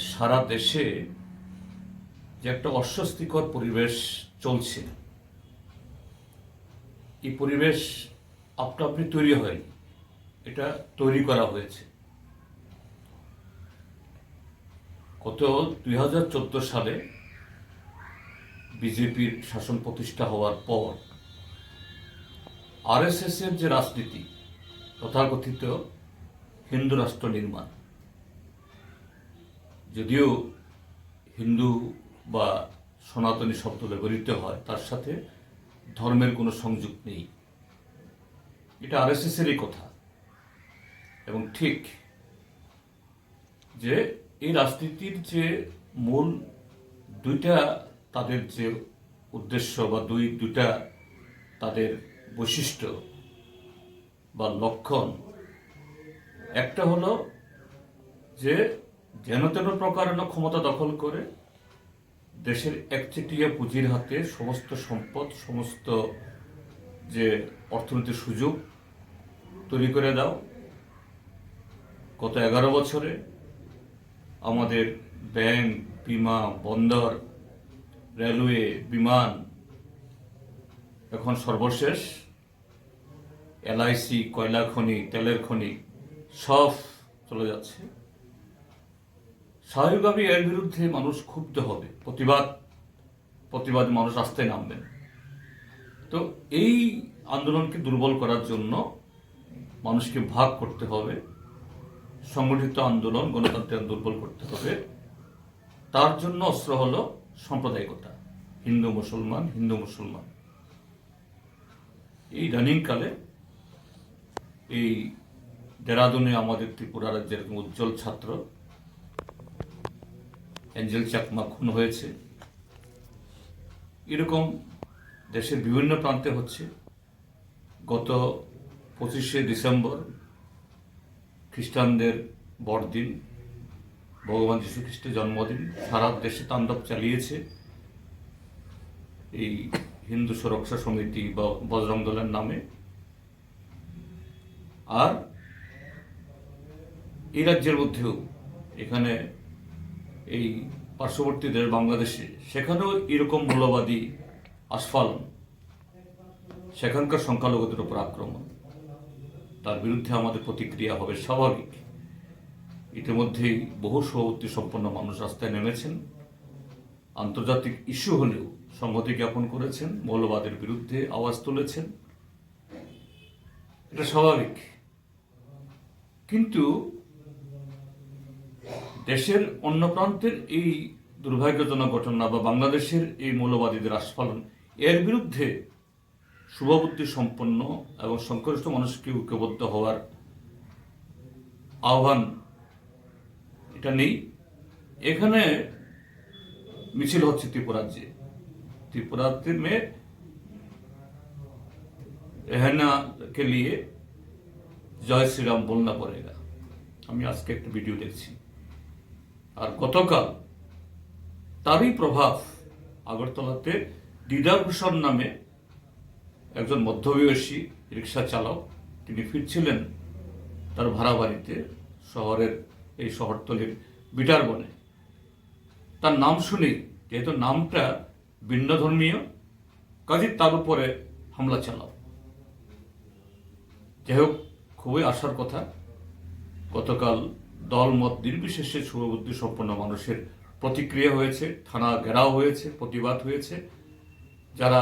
সারা দেশে যে একটা অস্বস্তিকর পরিবেশ চলছে, এই পরিবেশ আপনা আপনি তৈরি হয়নি, এটা তৈরি করা হয়েছে। গত 2014 সালে বিজেপির শাসন প্রতিষ্ঠা হওয়ার পর আরএসএস এর যে রাজনীতি, তথাকথিত হিন্দু রাষ্ট্র নির্মাণ, যদিও হিন্দু বা সনাতনী শব্দ ব্যবহৃত হয়, তার সাথে ধর্মের কোনো সংযোগ নেই। এটা আরএসএস এরই কথা। এবং ঠিক যে এই রাজনীতির যে মূল দুইটা তাদের যে উদ্দেশ্য বা দুইটা তাদের বৈশিষ্ট্য বা লক্ষণ, একটা হলো যে যেন তেন প্রকার ক্ষমতা দখল করে দেশের একচেটিয়া পুঁজির হাতে সমস্ত সম্পদ, সমস্ত যে অর্থনৈতিক সুযোগ তৈরি করে দাও। গত 11 বছরে আমাদের ব্যাংক, বিমা, বন্দর, রেলওয়ে, বিমান, এখন সর্বশেষ এলআইসি, কয়লা খনি, তেলের খনি, সব চলে যাচ্ছে। স্বাভাবিকভাবে এর বিরুদ্ধে মানুষ ক্ষুব্ধ হবে, প্রতিবাদ মানুষ রাস্তায় নামবেন। তো এই আন্দোলনকে দুর্বল করার জন্য মানুষকে ভাগ করতে হবে, সংগঠিত আন্দোলন, গণতন্ত্রের দুর্বল করতে হবে। তার জন্য অস্ত্র হলো সাম্প্রদায়িকতা, হিন্দু মুসলমান। এই রানিং কালে এই দেরাদুনে আমাদের ত্রিপুরা রাজ্যের উজ্জ্বল ছাত্র এঞ্জেল চাকমা খুন হয়েছে। এরকম দেশের বিভিন্ন প্রান্তে হচ্ছে। গত 25শে ডিসেম্বর খ্রিস্টানদের বড়দিন, ভগবান যীশু খ্রিস্টের জন্মদিন, সারা দেশে তাণ্ডব চালিয়েছে এই হিন্দু সুরক্ষা সমিতি বা বজরং দলের নামে। আর এই রাজ্যের মধ্যেও, এখানে এই পার্শ্ববর্তী দেশ বাংলাদেশে, সেখানেও এরকম মৌলবাদী আস্ফালন, সেখানকার সংখ্যালঘুদের উপর আক্রমণ, তার বিরুদ্ধে আমাদের প্রতিক্রিয়া হবে স্বাভাবিক। ইতিমধ্যেই বহু সহানুভূতি সম্পন্ন মানুষ রাস্তায় নেমেছেন, আন্তর্জাতিক ইস্যু হলেও সংহতি জ্ঞাপন করেছেন, মৌলবাদের বিরুদ্ধে আওয়াজ তুলেছেন। এটা স্বাভাবিক। কিন্তু দেশের অন্য প্রান্তের এই দুর্ভাগ্যজনক ঘটনা বা বাংলাদেশের এই মৌলবাদীদের আস্ফালন, এর বিরুদ্ধে শুভবুদ্ধি সম্পন্ন এবং সংখ্যাগরিষ্ঠ মানুষকে ঐক্যবদ্ধ হওয়ার আহ্বান এটা নেই। এখানে মিছিল হচ্ছে ত্রিপুরাতে में रहना के लिए জয় শ্রীরাম বলনা পড়েগা। আমি আজকে একটা ভিডিও দেখছি। আর গতকাল তারই প্রভাব আগরতলাতে দিদার ভূষণ নামে একজন মধ্যবয়সী রিক্সা চালক, তিনি ফিরছিলেন তার ভাড়া বাড়িতে শহরের এই শহরতলির বিটার বনে। তার নাম শুনেই, যেহেতু নামটা ভিন্ন ধর্মীয়, কাজে তার উপরে হামলা চালাও। যাই হোক, খুবই আশার কথা, গতকাল দল মত নির্বিশেষে শুভবুদ্ধি সম্পন্ন মানুষের প্রতিক্রিয়া হয়েছে, থানা ঘেরাও হয়েছে, প্রতিবাদ হয়েছে। যারা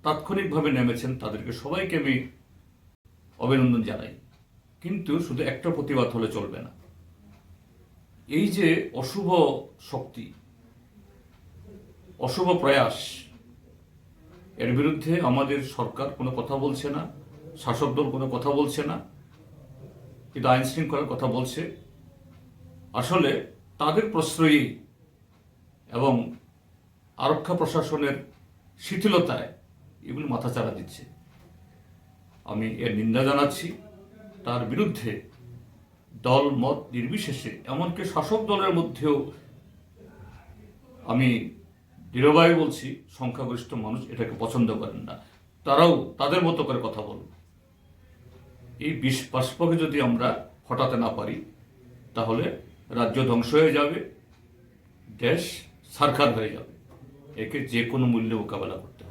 তাৎক্ষণিকভাবে নেমেছেন তাদেরকে সবাইকে আমি অভিনন্দন জানাই। কিন্তু শুধু একটা প্রতিবাদ হলে চলবে না। এই যে অশুভ শক্তি, অশুভ প্রয়াস, এর বিরুদ্ধে আমাদের সরকার কোনো কথা বলছে না, শাসক দল কোনো কথা বলছে না, কিন্তু আইন শৃঙ্খলার কথা বলছে। আসলে তাদের প্রশ্রয়ী এবং আরক্ষা প্রশাসনের শিথিলতায় এগুলি মাথাচাড়া দিচ্ছে। আমি এর নিন্দা জানাচ্ছি। তার বিরুদ্ধে দল মত নির্বিশেষে, এমনকি শাসক দলের মধ্যেও আমি দৃঢ়ভাবে বলছি, সংখ্যাগরিষ্ঠ মানুষ এটাকে পছন্দ করেন না। তারাও তাদের মতো করে কথা বলবে। এই বাষ্পকে যদি আমরা হটাতে না পারি, তাহলে রাজ্য ধ্বংস হয়ে যাবে, দেশ সারখার হয়ে যাবে। একে যে কোনো মূল্যে মোকাবেলা করতে হবে।